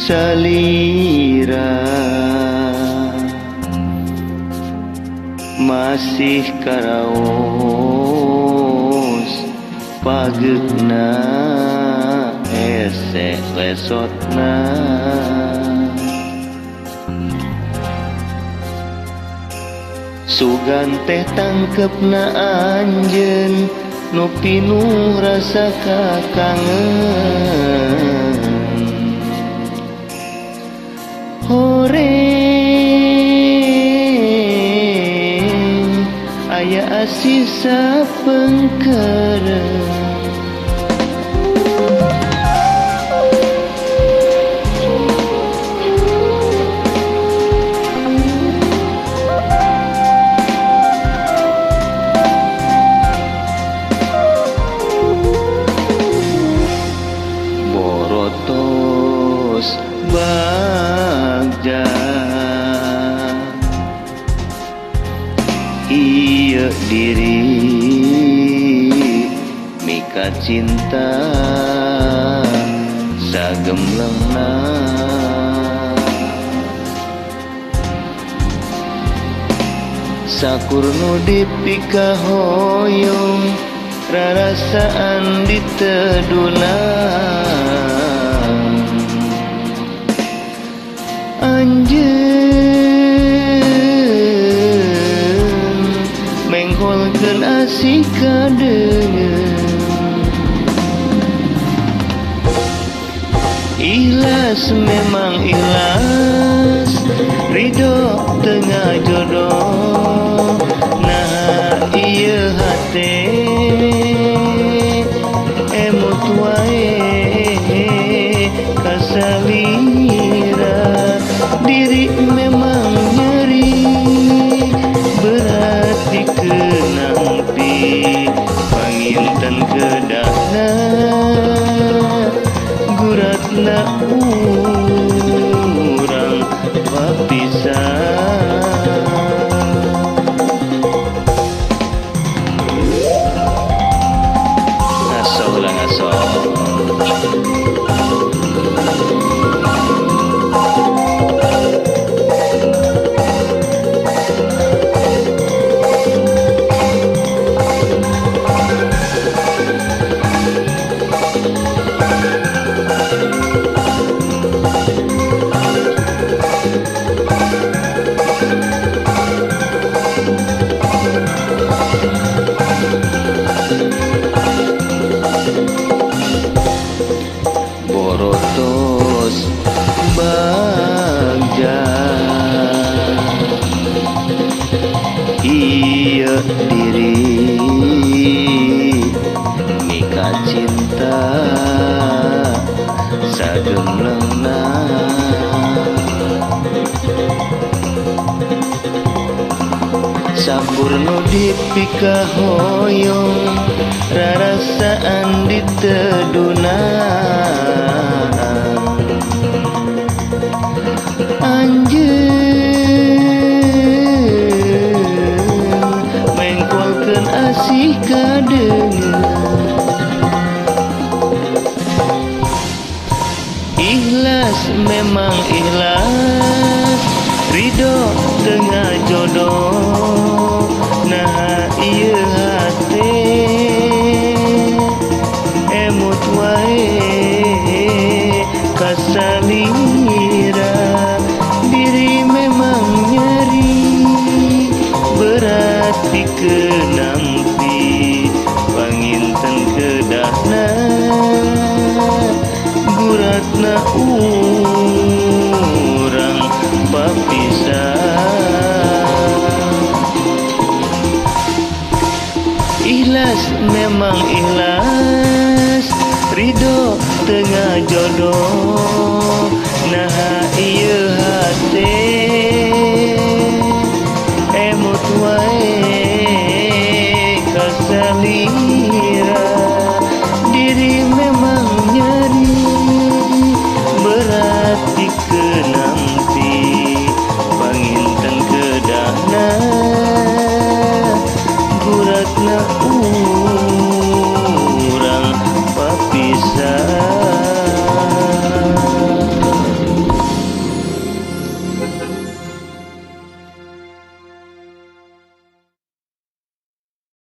salira masih karaos pagegna esek lesotna sugan teh tangkepna anjeun nu pinuh rasa kakangen horeng aya asih sapengkeureuh bagja ieu diri mika cinta sagemlengna sakurnu dipika hoyong rarasaan diteduna anjeun mengkolkeun asih kadeungeun ikhlas memang ikhlas ridho tengah jodoh nah ieu hate emut wae kasalira diri memang nyeri berat dikenangpi panginten kedahna guratna urang papisah ngaso lah ngaso borotos bagja ieu diri mika cinta sagemlengna sampurna dipika hoyong rarasaan diteduna anjeun mengkolkeun asih kadeungeun ikhlas memang ikhlas ridho tengah jodoh nah ieu hate emut wae kasalira diri memang nyeri berat dikenampi panginten kedahna guratna urang papisah ikhlas memang ikhlas ridho tengah jodoh nah ieu hati